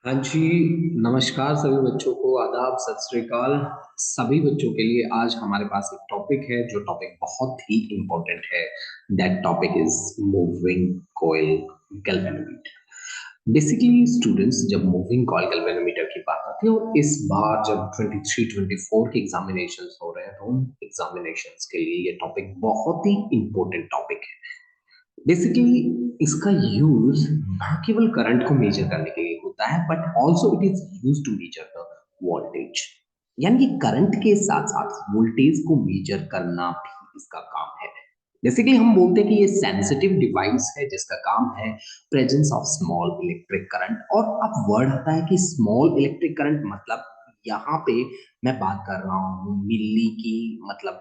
हाँ जी, नमस्कार सभी बच्चों को, आदाब, सत श्री अकाल। सभी बच्चों के लिए आज हमारे पास एक टॉपिक है जो टॉपिक बहुत ही इम्पोर्टेंट है। That topic is moving coil galvanometer. Basically students, जब मूविंग कॉइल गैल्वेनोमीटर की बात आती है और इस बार जब 23-24 के एग्जामिनेशंस हो रहे हैं तो उन एग्जामिनेशंस के लिए ये टॉपिक बहुत ही इम्पोर्टेंट टॉपिक है। बेसिकली इसका यूज ना केवल करंट को मेजर करने के लिए होता है but also it is use to measure the voltage. यानी कि करंट के साथ साथ वोल्टेज को मेजर करना भी इसका काम है। बेसिकली हम बोलते हैं कि ये सेंसिटिव डिवाइस है जिसका काम है presence of small electric current. और अब वर्ड आता है कि स्मॉल इलेक्ट्रिक करंट मतलब यहाँ पे मैं बात कर रहा हूँ मिली की, मतलब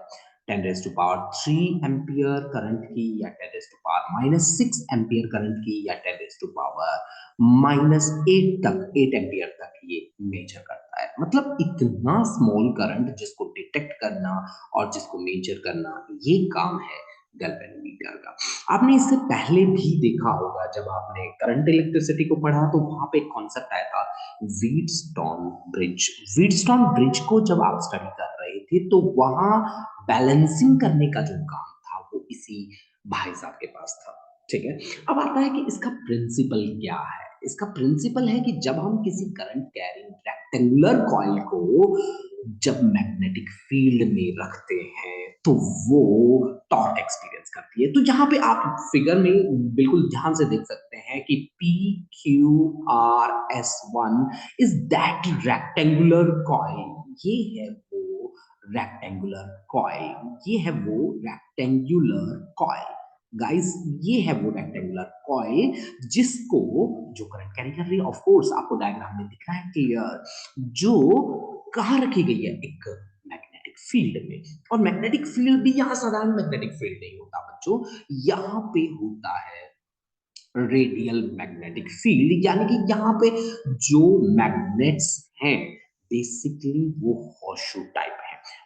10 raise to power 3 ampere current की, या 10 raise to power -6 ampere current की, या 10 रेज़ टू पावर -8 एम्पियर तक ये मेजर करता है। मतलब इतना स्मॉल करंट जिसको डिटेक्ट करना और जिसको मेजर करना, ये काम है गैल्वेनोमीटर का। आपने इससे पहले भी देखा होगा, जब आपने करंट इलेक्ट्रिसिटी को पढ़ा तो वहां पे एक कॉन्सेप्ट आया था, व्हीटस्टोन ब्रिज। व्हीटस्टोन ब्रिज को जब आप स्टडी कर रहे थे तो वहां बैलेंसिंग करने का जो काम था वो इसी भाई साहब के पास था। ठीक है। अब आता है कि इसका प्रिंसिपल क्या है। इसका प्रिंसिपल है कि जब हम किसी करंट कैरिंग रेक्टेंगुलर कॉइल को जब मैग्नेटिक फील्ड में रखते हैं तो वो टॉर्क एक्सपीरियंस करती है। तो यहाँ पे आप फिगर में बिल्कुल ध्यान से देख सकते हैं कि PQRS1 is that rectangular coil. ये है वो रेक्टेंगुलर कॉइल। ये है वो रेक्टेंगुलर कॉइल। गाइस, ये है वो रेक्टेंगुलर कॉइल जिसको जो करंट कैरी कर रही है। ऑफ कोर्स आपको डायग्राम में दिख रहा है क्लियर, जो कहाँ रखी गई है, एक मैग्नेटिक फील्ड में। और मैग्नेटिक फील्ड भी यहाँ साधारण मैग्नेटिक फील्ड नहीं होता बच्चों, यहाँ पे होता है रेडियल मैग्नेटिक फील्ड। यानी कि यहाँ पे जो मैग्नेट्स हैं बेसिकली वो हॉर्सशू टाइप है।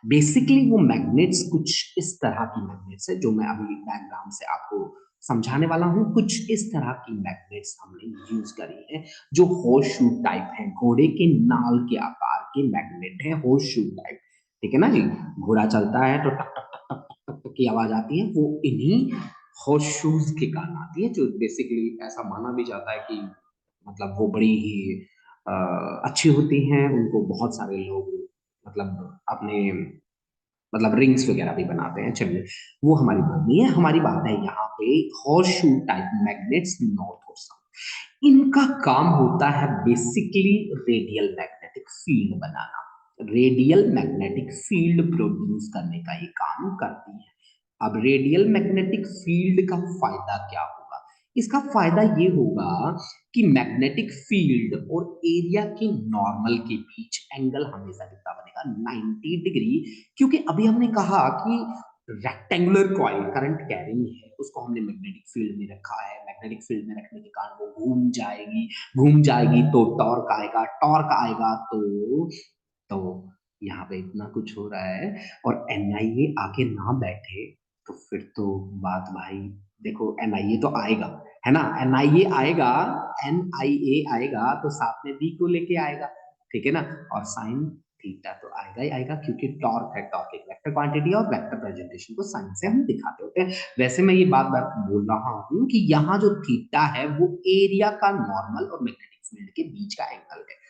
बेसिकली वो मैग्नेट्स कुछ इस तरह की मैग्नेट्स है, जो मैं अभी डायग्राम से आपको समझाने वाला हूँ। कुछ इस तरह की मैग्नेट्स हमने यूज करी है जो हॉर्सशू टाइप है। घोड़े के नाल के आकार के मैग्नेट है हॉर्सशू टाइप। ठीक है ना जी। घोड़ा चलता है तो टक टक टक टक टक टक की आवाज आती है, वो इन्हीं हॉर्स शूज के कारण आती है, जो बेसिकली ऐसा माना भी जाता है कि मतलब वो बड़ी ही अच्छी होती हैं। उनको बहुत सारे लोग मतलब अपने मतलब रिंग्स वगैरह भी बनाते हैं। चलिए, वो हमारी बात नहीं है। हमारी बात है यहाँ पे horse shoe type magnets, north और साउथ। इनका काम होता है बेसिकली रेडियल मैग्नेटिक फील्ड बनाना। रेडियल मैग्नेटिक फील्ड प्रोड्यूस करने का ये काम करती है। अब रेडियल मैग्नेटिक फील्ड का फायदा क्या होगा? इसका फायदा ये होगा कि मैग्नेटिक फील्ड और एरिया के नॉर्मल के बीच एंगल हमेशा कितना बनेगा, 90 डिग्री। क्योंकि अभी हमने कहा कि रेक्टेंगुलर कॉइल करंट कैरिंग है, उसको हमने मैग्नेटिक फील्ड में रखा है। मैग्नेटिक फील्ड में रखने के कारण वो घूम जाएगी तो टॉर्क आएगा, टॉर्क आएगा तो यहाँ पे इतना कुछ हो रहा है। और एनआईए आके ना बैठे तो फिर तो बात भाई, देखो एनआईए तो आएगा, है ना। एनआईए आएगा, एनआईए आएगा तो साथ में बी को लेके आएगा। ठीक है ना। और साइन थीटा तो आएगा ही आएगा, क्योंकि टॉर्क है। टॉर्क एक वेक्टर क्वांटिटी है और वेक्टर प्रेजेंटेशन को साइन से हम दिखाते होते हैं। वैसे मैं ये बात बात बोल रहा हूँ कि यहाँ जो थीटा है वो एरिया का नॉर्मल और मैग्नेटिक फील्ड के बीच का एंगल है।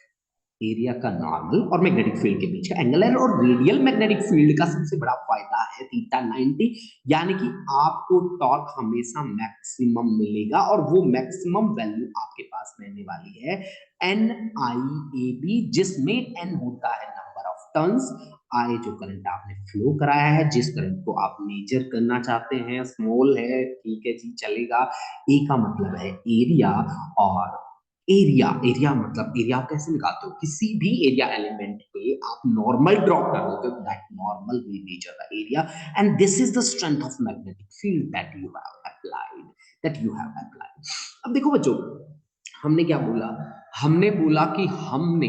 एरिया का नॉर्मल और मैग्नेटिक फील्ड के बीच का एंगल है। और रेडियल मैग्नेटिक फील्ड का सबसे बड़ा फायदा है थीटा 90। यानी कि आपको टॉर्क हमेशा मैक्सिमम मिलेगा और वो मैक्सिमम वैल्यू आपके पास रहने वाली है एन आई ए बी, जिसमें एन होता है नंबर ऑफ टर्न्स, आई जो करंट आपने फ्लो कराया है, जिस करंट को आप मेजर करना चाहते हैं। स्मॉल है, ठीक है जी, चलेगा। ए का मतलब है एरिया। और एरिया, एरिया मतलब एरिया आप कैसे निकालते हो? किसी भी एरिया एलिमेंट पे आप नॉर्मल ड्रॉ कर देते हो, that normal will measure the area. And this is the strength of magnetic field that you have applied. अब देखो बच्चों, हमने क्या बोला? हमने बोला कि हमने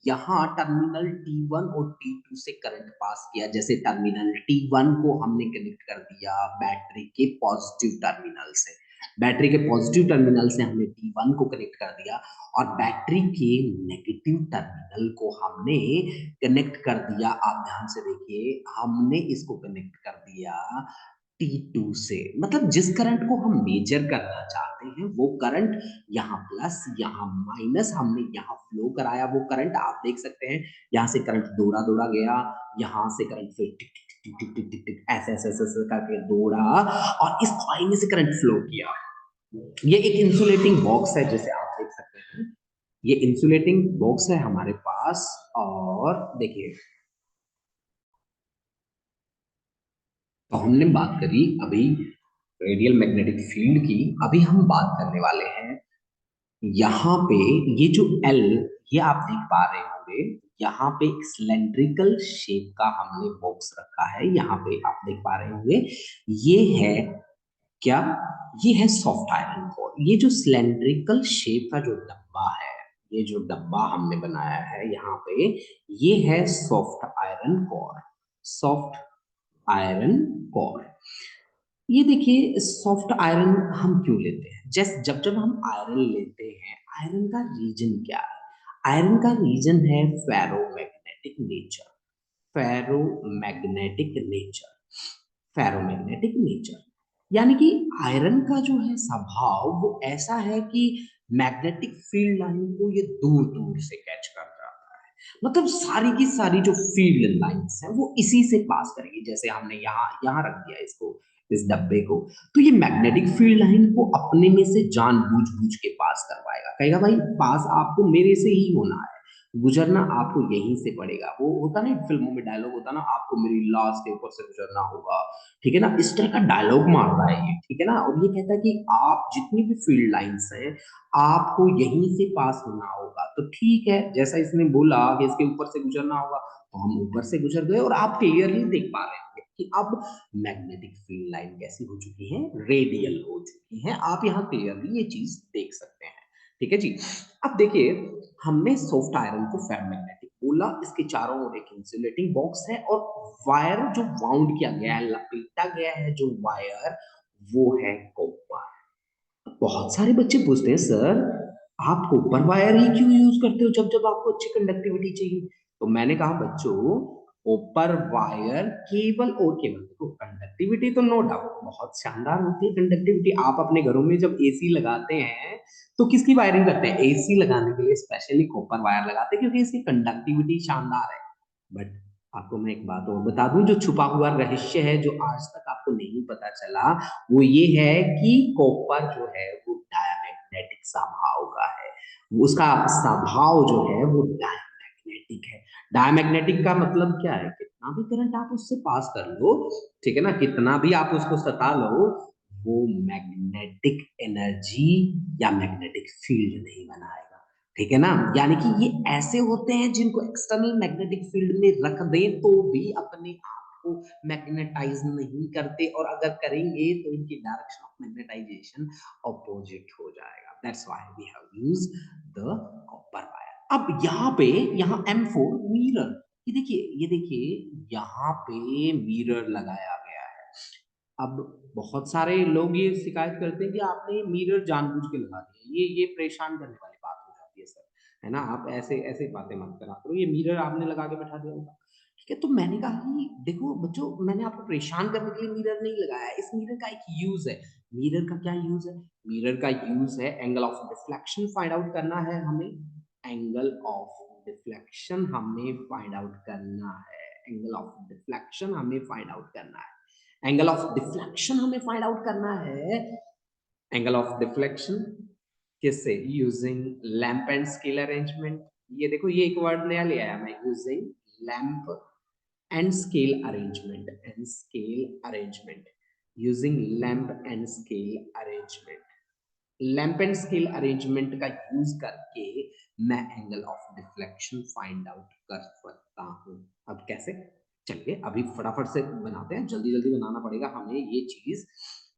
यहाँ टर्मिनल T1 और T2 से करंट पास किया। जैसे टर्मिनल T1 को हमने कनेक्ट कर दिया बैटरी के पॉजिटिव टर्मिनल से, बैटरी के पॉजिटिव टर्मिनल से हमने T1 को कनेक्ट कर दिया और बैटरी के नेगेटिव टर्मिनल को हमने कनेक्ट कर दिया। आप ध्यान से देखिए, हमने इसको कनेक्ट कर दिया T2 से। मतलब जिस करंट को हम मेजर करना चाहते हैं वो करंट यहाँ प्लस यहाँ माइनस हमने यहाँ फ्लो कराया। वो करंट आप देख सकते हैं, यहाँ से करंट दौड़ा दौड़ा गया, यहाँ से करंट फिर टिक टिक टिक टिक टिक टिक टिक ऐसे ऐसे ऐसे ऐसे करके दौड़ा और इस कॉइल में से करंट फ्लो किया। ये एक इंसुलेटिंग बॉक्स है जैसे आप देख सकते हैं, ये इंसुलेटिंग बॉक्स है हमारे पास। और देखिए, तो हमने बात करी अभी रेडियल मैग्नेटिक फील्ड की, अभी हम बात करने वाले हैं यहाँ पे ये जो एल, ये आप देख पा रहे होंगे, यहाँ पे एक सिलेंड्रिकल शेप का हमने बॉक्स रखा है। यहाँ पे आप देख पा रहे होंगे, ये है क्या, ये है सॉफ्ट आयरन कोर। ये जो सिलेंड्रिकल शेप का जो डब्बा है, ये जो डब्बा हमने बनाया है यहाँ पे, ये है soft iron core. Soft iron core, ये देखिए सॉफ्ट आयरन हम क्यों लेते हैं, जैसे जब जब हम आयरन लेते हैं, आयरन का रीजन क्या है? आयरन का रीजन है ferromagnetic nature. Ferromagnetic nature, ferromagnetic nature, यानी कि आयरन का जो है स्वभाव वो ऐसा है कि मैग्नेटिक फील्ड लाइन को ये दूर दूर से कैच कर जाता है। मतलब सारी की सारी जो फील्ड लाइंस हैं वो इसी से पास करेगी। जैसे हमने यहाँ यहाँ रख दिया इसको, इस डब्बे को, तो ये मैग्नेटिक फील्ड लाइन को अपने में से जानबूझ बूझ के पास करवाएगा। कहेगा भाई पास आपको मेरे से ही होना है, गुजरना आपको यहीं से पड़ेगा। वो होता ना फिल्मों में डायलॉग होता ना, आपको मेरी लाश के ऊपर से गुजरना होगा, ठीक है ना, इस तरह का डायलॉग मारता है ये, ठीक है ना। और ये कहता है कि आप जितनी भी फील्ड लाइंस हैं आपको यहीं से पास होना होगा। तो ठीक है, जैसा इसने बोला कि इसके ऊपर से गुजरना होगा, तो हम ऊपर से गुजर गए और आप क्लियरली देख पा रहे होंगे कि अब मैग्नेटिक फील्ड लाइन कैसी हो चुकी है, रेडियल हो चुकी है। आप यहाँ क्लियरली ये चीज देख सकते हैं, ठीक है जी। अब देखिए, हमने सॉफ्ट आयरन को फेरोमैग्नेटिक बोला, इसके चारों ओर एक इंसुलेटिंग बॉक्स है और वायर जो वाउंड किया गया है, लपेटा गया है जो वायर, वो है कॉपर। बहुत सारे बच्चे पूछते हैं सर आप कॉपर वायर ही क्यों यूज करते हो जब जब आपको अच्छी कंडक्टिविटी चाहिए। तो मैंने कहा बच्चों, कॉपर वायर केवल और केवल, देखो कंडक्टिविटी तो नो डाउट बहुत शानदार होती है कंडक्टिविटी। आप अपने घरों में जब एसी लगाते हैं तो किसकी वायरिंग करते हैं? एसी लगाने के लिए स्पेशली कॉपर वायर लगाते हैं क्योंकि इसकी कंडक्टिविटी शानदार है। बट आपको मैं एक बात और बता दूं, जो छुपा हुआ रहस्य है जो आज तक आपको नहीं पता चला, वो ये है कि कॉपर जो है वो डायमैग्नेटिक स्वभाव का है। उसका स्वभाव जो है वो डायमैग्नेटिक है। डायमैग्नेटिक का मतलब क्या है? कितना भी करंट आप उससे पास कर लो, ठीक है ना, कितना भी आप उसको सता लो, वो मैग्नेटिक एनर्जी या मैग्नेटिक फील्ड नहीं बनाएगा, ठीक है ना। यानी कि ये ऐसे होते हैं जिनको एक्सटर्नल मैग्नेटिक फील्ड में रख दें तो भी अपने आप को मैग्नेटाइज नहीं करते, और अगर करेंगे तो इनकी डायरेक्शन ऑफ मैग्नेटाइजेशन अपोजिट हो जाएगा। That's why we have used the copper wire. अब यहाँ पे, यहाँ M4 मिरर, ये देखिए यहाँ पे मिरर लगाया गया है। अब बहुत सारे लोग ये शिकायत करते हैं कि आपने मिरर जानबूझ के लगा दिया, ये परेशान करने वाली बात हो जाती है सर, है ना। आप ऐसे ऐसे बातें मत करा करो, ये मिरर आपने लगा के बैठा दिया होगा, ठीक है। तो मैंने कहा कि देखो बच्चों, मैंने आपको परेशान करने के लिए मिरर नहीं लगाया है, इस मिरर का एक यूज है। मिरर का क्या यूज है? मिरर का यूज है angle of deflection find out करना है हमें। एंगल ऑफ डिफ्लेक्शन हमें फाइंड आउट करना है। एंगल ऑफ डिफ्लेक्शन हमें फाइंड आउट करना है। एंगल ऑफ डिफ्लेक्शन हमें फाइंड आउट करना है। एंगल ऑफ डिफ्लेक्शन किससे? Using lamp and scale arrangement. ये देखो, ये एक वर्ड नया ले आया मैं, using lamp and scale arrangement, and scale arrangement, using lamp and scale arrangement. Lamp and scale arrangement का यूज करके मैं angle of deflection find out कर सकता हूँ। अब कैसे? चलिए अभी फटाफट से बनाते हैं, जल्दी जल्दी बनाना पड़ेगा हमें ये चीज,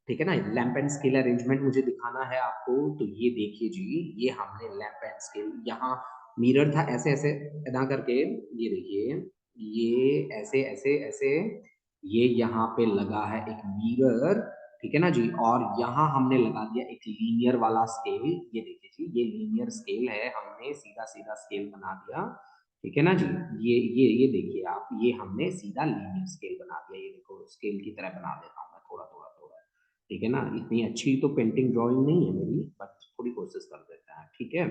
ठीक है ना। लैंप एंड स्केल अरेंजमेंट मुझे दिखाना है आपको, तो ये देखिए जी, ये हमने लैंप एंड स्केल, यहाँ मिरर था ऐसे ऐसे अदा करके, ये देखिए, ये ऐसे ऐसे ऐसे, ये यहाँ पे लगा है एक मिरर, ठीक है ना जी। और यहाँ हमने लगा दिया एक लीनियर वाला स्केल, ये देखिए जी, ये लीनियर स्केल है, हमने सीधा सीधा स्केल बना दिया। ठीक है ना जी। ये देखिए आप, ये हमने सीधा लीनियर स्केल बना दिया, ये देखो स्केल की तरह बना देता हूँ मैं थोड़ा थोड़ा थोड़ा। ठीक है ना, इतनी अच्छी तो पेंटिंग ड्राइंग नहीं है मेरी, बट थोड़ी कोशिश कर देते हैं। ठीक है,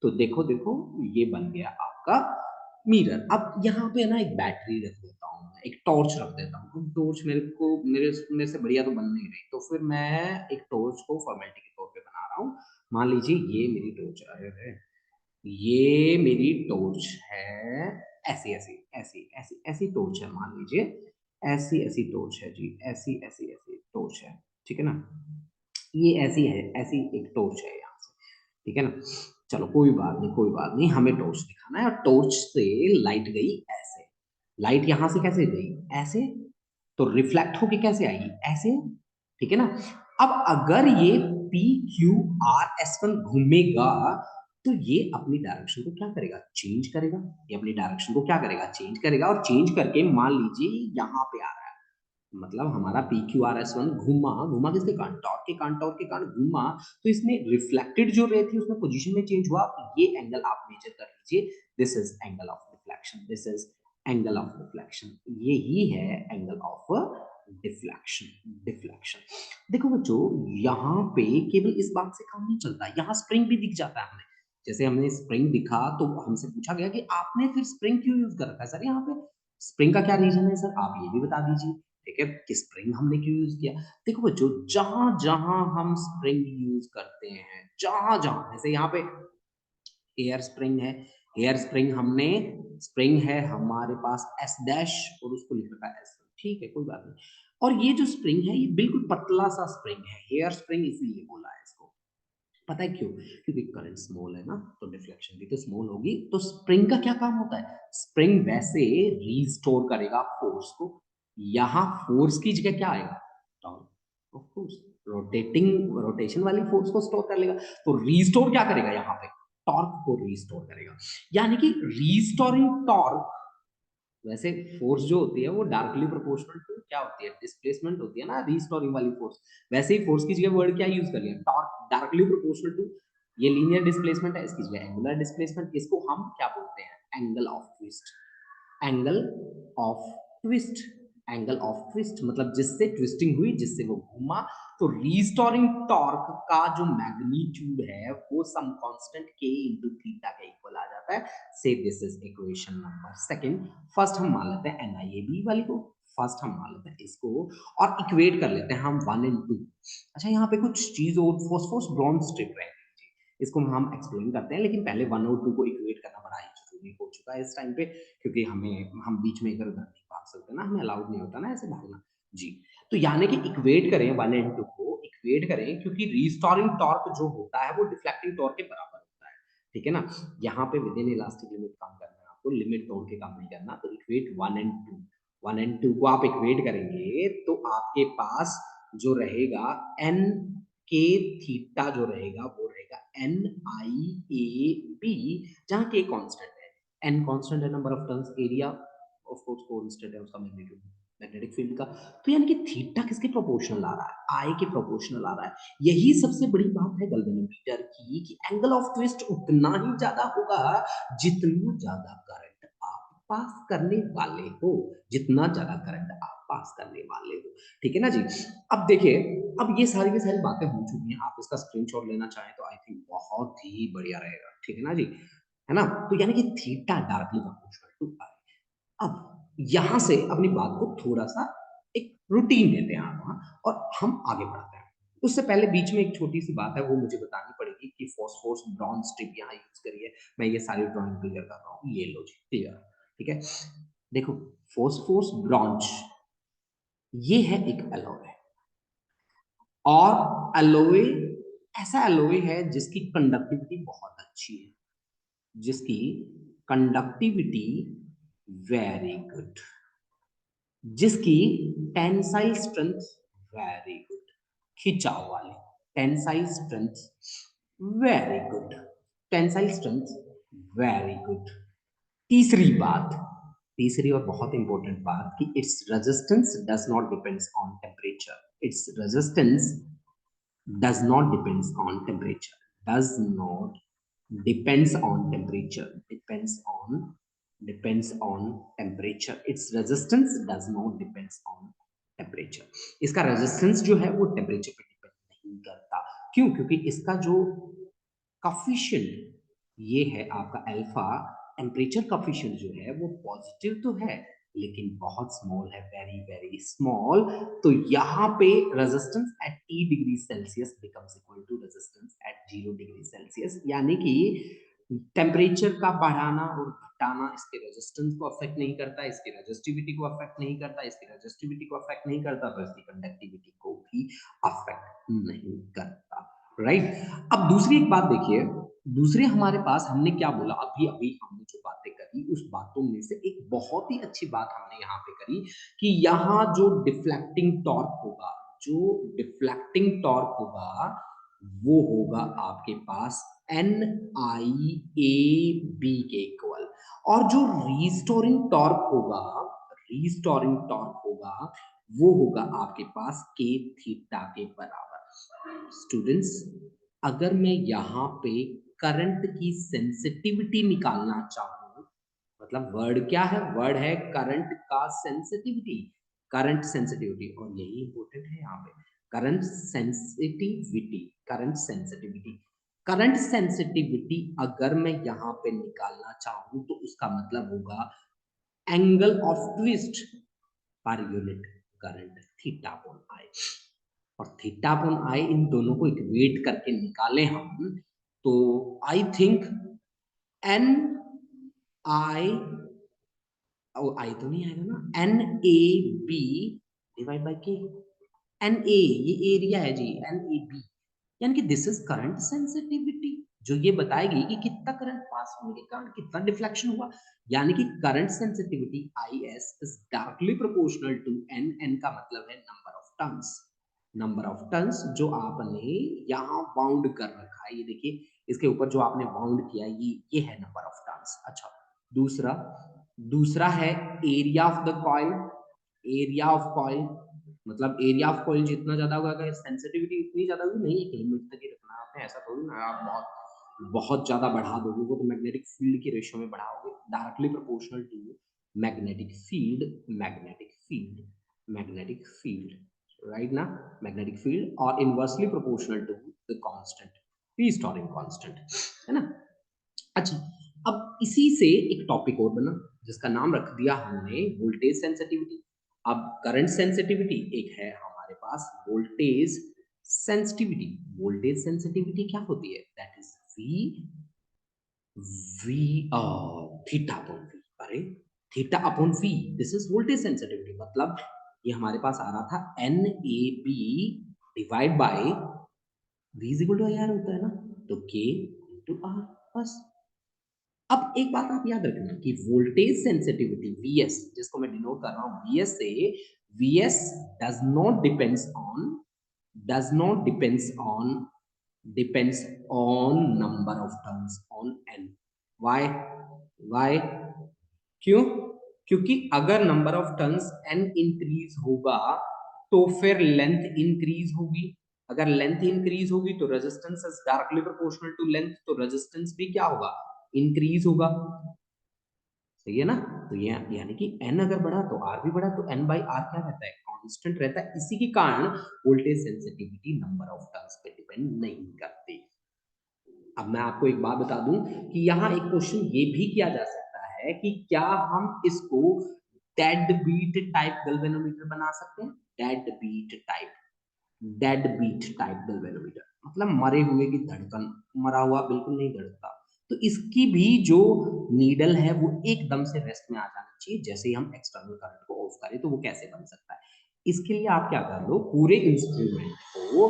तो देखो देखो, ये बन गया आपका मिरर। अब यहाँ पे ना एक बैटरी रख देता हूँ मैं, एक टॉर्च रख देता हूँ। टॉर्च मेरे को मेरे से बढ़िया तो बन नहीं रही, तो फिर मैं एक टॉर्च को फॉर्मेलिटी के तौर पे बना रहा हूँ। मान लीजिए ये मेरी टॉर्च है, ये मेरी टॉर्च है, ऐसी ऐसी ऐसी ऐसी ऐसी टॉर्च है, मान लीजिए ऐसी ऐसी टॉर्च है जी, ऐसी ऐसी ऐसी टॉर्च है। ठीक है ना, ये ऐसी है, ऐसी एक टॉर्च है यहाँ से। ठीक है ना, चलो कोई बात नहीं, कोई बात नहीं, हमें टॉर्च दिखाना है। और टॉर्च से लाइट गई ऐसे, लाइट यहाँ से कैसे गई, ऐसे, तो रिफ्लेक्ट होके कैसे आएगी, ऐसे। ठीक है ना, अब अगर ये P Q R S one घूमेगा, तो ये अपनी डायरेक्शन को क्या करेगा, चेंज करेगा। ये अपनी डायरेक्शन को क्या करेगा, चेंज करेगा। और चेंज करके मान लीजिए यहाँ पे आ रहा है, मतलब हमारा P Q R S one घूमा, घूमा किसके कारण, टॉर्क के कारण, टॉर्क के कारण घूमा, तो इसमें रिफ्लेक्टेड जो रे थी उसमें पोजीशन में चेंज हुआ। ये एंगल आप मेजर कर लीजिए, this is angle of reflection, this is angle of reflection, ये ही है एंगल ऑफ डिफ्लेक्शन। डिफ्लेक्शन, देखो बच्चों, यहाँ पे केवल इस बात से काम नहीं चलता, यहाँ स्प्रिंग भी दिख जाता है हमें। जैसे हमने स्प्रिंग दिखा तो हमसे पूछा गया कि आपने फिर स्प्रिंग क्यों यूज कर रखा है सर यहाँ पे, स्प्रिंग का क्या रीजन है सर, आप ये भी बता दीजिए। ठीक है, कि स्प्रिंग हमने क्यों यूज किया। देखो बच्चों, जहां जहां हम स्प्रिंग यूज करते हैं, जहां जहां, जैसे यहाँ पे एयर स्प्रिंग है, एयर स्प्रिंग हमने, स्प्रिंग है हमारे पास एस डैश और उसको लिख रखा है एस, ठीक है कोई बात नहीं। और ये जो स्प्रिंग है ये बिल्कुल पतला सा स्प्रिंग है, हेयर स्प्रिंग इसलिए बोला है इसको, पता है क्यों, क्योंकि करंट स्मॉल है ना, तो डिफ्लेक्शन भी तो स्मॉल होगी। तो स्प्रिंग का क्या काम होता है, स्प्रिंग वैसे रीस्टोर करेगा फोर्स को, यहां फोर्स की जगह क्या आएगा, torque of course, rotating rotation वाली फोर्स को स्टोर कर लेगा। तो रीस्टोर क्या करेगा यहाँ पे, टॉर्क को रीस्टोर करेगा। यानी कि रीस्टोरिंग टॉर्क, वैसे फोर्स जो होती है वो डायरेक्टली प्रोपोर्शनल टू क्या होती है, डिस्प्लेसमेंट होती है ना, रीस्टोरिंग वाली फोर्स। वैसे ही फोर्स की जगह वर्ड क्या यूज कर लिया, टॉर्क, डायरेक्टली प्रोपोर्शनल टू, ये लीनियर डिस्प्लेसमेंट है, इसकी जगह एंगुलर डिस्प्लेसमेंट, इसको हम क्या बोलते हैं, angle of twist. Angle of twist, angle of twist मतलब जिससे ट्विस्टिंग हुई, जिससे वो घूमा। तो रीस्टोरिंग टॉर्क का जो मैग्नीट्यूड है वो some constant k into theta के इक्वल आ जाता है। So this is equation number second. First हम मान लेते हैं NIAB वाली को, फर्स्ट हम मान लेते हैं इसको, और इक्वेट कर लेते हैं हम 1 एंड 2। अच्छा, यहाँ पे कुछ चीज और, फॉस्फोरस ब्रॉन्ज स्ट्रिप है, इसको हम एक्सप्लेन करते हैं, लेकिन पहले 1 और 2 को इक्वेट करना बड़ा ही जरूरी हो चुका है इस टाइम पे, क्योंकि हम बीच में इधर उधर नहीं भाग सकते ना, हमें अलाउड नहीं होता ना ऐसे भागना जी। तो यानी कि इक्वेट करें 1 एंड 2 को, इक्वेट करें, क्योंकि रीस्टोरिंग टॉर्क जो होता है वो डिफ्लेक्टिंग टॉर्क के बराबर होता है। ठीक है ना, यहाँ पे विद इन इलास्टिक लिमिट काम करना है आपको, लिमिट तोड़ के काम नहीं करना। तो इक्वेट 1 एंड 2, 1 एंड 2 को आप इक्वेट करेंगे तो आपके पास जो रहेगा एन के थीटा, जो रहेगा वो रहेगा NIAB, जहां के कांस्टेंट है, एन कांस्टेंट है number of turns, area of course constant है उसका मैग्नीट्यूड मैग्नेटिक फील्ड का। तो यानी कि थीटा किसके प्रोपोर्शनल आ रहा है, आई के प्रोपोर्शनल आ रहा है। यही सबसे बड़ी बात है गैल्वेनोमीटर की, कि एंगल ऑफ ट्विस्ट उतना ही ज्यादा होगा जितना ज्यादा करंट आप पास करने वाले हो, जितना ज्यादा करंट आप पास करने वाले हो। ठीक है ना जी। अब देखिए, अब ये सारी की सारी बातें हो चुकी हैं, आप इसका स्क्रीनशॉट लेना चाहें तो आई थिंक बहुत ही बढ़िया रहेगा। ठीक है ना जी, है ना। तो यानी कि थीटा डायरेक्टली प्रोपोर्शनल टू पाई। अब यहां से अपनी बात को थोड़ा सा एक रूटीन देते हैं आप वहां, और हम आगे बढ़ते हैं। उससे पहले बीच में एक छोटी सी बात है, वो मुझे बतानी पड़ेगी कि फॉस्फोरस ब्रॉन्ज स्ट्रिप यहाँ यूज करिए। मैं ये सारी ड्राइंग क्लियर कर रहा हूँ, ये लो जी क्लियर। ठीक है, देखो, फॉस्फोरस ब्रॉन्ज ये है एक एलॉय, और एलोए ऐसा एलोए है जिसकी कंडक्टिविटी बहुत अच्छी है, जिसकी कंडक्टिविटी वेरी गुड, जिसकी टेंसाइल स्ट्रेंथ वेरी गुड, खिंचाव वाली tensile strength very good, tensile strength very good. तीसरी बात, तीसरी और बहुत इंपॉर्टेंट बात कि its resistance does not depends on temperature. Its resistance does not depends on temperature, does not depends on temperature, depends on temperature, its resistance does not depends on temperature। इसका resistance जो है वो temperature पे depend नहीं करता। क्यों? क्योंकि इसका जो कॉफिशिएंट ये है आपका अल्फा, टेम्परेचर कॉफिशिएंट जो है वो पॉजिटिव तो है लेकिन बहुत स्मॉल है, वेरी वेरी स्मॉल। तो यहाँ पे resistance at T degree Celsius becomes equal to resistance at 0 degree Celsius, यानी कि टेम्परेचर का बढ़ाना और घटाना इसके रेजिस्टेंस को अफेक्ट नहीं करता, इसकी रेजिस्टिविटी को अफेक्ट नहीं करता, इसकी रेजिस्टिविटी को अफेक्ट नहीं करता, तो इसकी कंडक्टिविटी को भी अफेक्ट नहीं करता। राइट। अब दूसरी एक बात देखिए, दूसरे हमारे पास हमने क्या बोला, अभी अभी हमने जो बातें करी उस बातों में से एक बहुत ही अच्छी बात हमने यहाँ पे करी कि यहाँ जो डिफ्लेक्टिंग टॉर्क होगा, जो डिफ्लेक्टिंग टॉर्क होगा वो होगा आपके पास एन आई ए बी के इक्वल, और जो रीस्टोरिंग टॉर्क होगा, रीस्टोरिंग टॉर्क होगा वो होगा आपके पास के थीटा के बराबर। स्टूडेंट्स, अगर मैं यहाँ पे करंट की सेंसिटिविटी निकालना चाहूँ, मतलब वर्ड क्या है? वर्ड है करंट का सेंसिटिविटी, करंट सेंसिटिविटी, और यही इंपॉर्टेंट है यहाँ पे, current sensitivity, current sensitivity. Current sensitivity अगर मैं यहाँ पे निकालना चाहूँ तो उसका मतलब होगा angle of twist per unit current, theta upon I. और थीटा अपॉन आई, इन दोनों को इक्वेट करके निकालें हम, तो आई थिंक एन आई, आई तो नहीं आएगा ना, N A B divide by K, N A ये एरिया है जी, एन ए बी, यानी कि दिस इज करंट सेंसिटिविटी, जो ये बताएगी कि कितना करंट पास होने के कारण कितना डिफ्लेक्शन हुआ। यानी कि current sensitivity I S is directly proportional to N, N का मतलब है number of turns, number of turns जो आपने यहाँ बाउंड कर रखा है, ये देखिए इसके ऊपर जो आपने बाउंड किया ये है नंबर ऑफ टर्न्स। अच्छा, दूसरा, दूसरा है area of the coil, area of coil, मतलब एरिया ऑफ कॉइल जितना ज्यादा होगा, अगर सेंसिटिविटी इतनी ज्यादा होगी नहीं, एक लिमिट तक ही रखना है आपने, ऐसा थोड़ी ना आप बहुत बहुत ज्यादा बढ़ा दोगे वो, तो मैग्नेटिक फील्ड की रेशियो में बढ़ाओगे, directly proportional to magnetic field, magnetic field, magnetic field, right ना, मैग्नेटिक फील्ड, और inversely proportional to the constant, restoring constant, है ना। अच्छा, अब इसी से एक टॉपिक और बना जिसका नाम रख दिया हमने वोल्टेज सेंसिटिविटी। अब करंट सेंसिटिविटी एक है हमारे पास वोल्टेज सेंसिटिविटी। वोल्टेज सेंसिटिविटी क्या होती है? That is V, V theta upon V, अरे theta upon V, this is voltage sensitivity. मतलब ये हमारे पास आ रहा था N A B divide by V is equal to I R होता है ना, तो के इंटू आर, बस। अब एक बात आप याद रखना कि वोल्टेज सेंसिटिविटी Vs, जिसको मैं डिनोट कर रहा हूं Vs से, Vs does not depends on, does not depends on number of turns on n। Why? Why? क्यों? क्योंकि अगर number of turns n increase होगा तो फिर लेंथ इंक्रीज होगी, अगर लेंथ इंक्रीज होगी तो resistance is directly proportional to length, तो रेजिस्टेंस भी क्या होगा? इंक्रीज होगा। सही है ना। तो ये यानी कि n अगर बढ़ा तो r भी बढ़ा, तो n बाई आर क्या रहता है? कांस्टेंट रहता है। इसी के कारण voltage sensitivity number of turns पे डिपेंड नहीं करती। अब मैं आपको एक बात बता दूं कि यहाँ एक क्वेश्चन ये भी किया जा सकता है कि क्या हम इसको डेड बीट टाइप गैल्वेनोमीटर बना सकते हैं? Dead beat type, dead beat type galvanometer मतलब मरे हुए की धड़कन, मरा हुआ बिल्कुल नहीं धड़कता, तो इसकी भी जो नीडल है वो एकदम से रेस्ट में आ जाना चाहिए, जैसे ही हम एक्सटर्नल करंट को ऑफ करें। तो वो कैसे बन सकता है? इसके लिए आप क्या कर लो, पूरे इंस्ट्रूमेंट को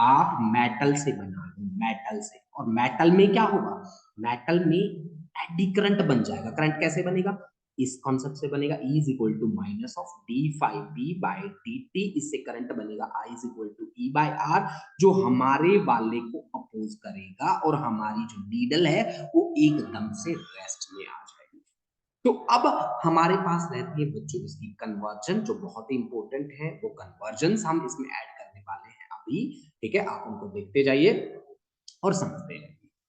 आप मेटल से बना लो, मेटल से। और मेटल में क्या होगा? मेटल में एडी करंट बन जाएगा। करंट कैसे बनेगा? इस कॉन्सेप्ट से बनेगा, E is equal to minus of d phi B by d t, इससे करंट बनेगा I is equal to E by R, जो हमारे वाले को अपोज करेगा और हमारी जो नीडल है वो एकदम से रेस्ट में आ जाएगी। तो अब हमारे पास रहती है बच्चों इसकी कन्वर्जन, जो बहुत ही इंपॉर्टेंट है। वो कन्वर्जन्स हम इसमें ऐड करने वाले हैं अभी। ठीक है, आप उनको देखते जाइए और समझते जाइए।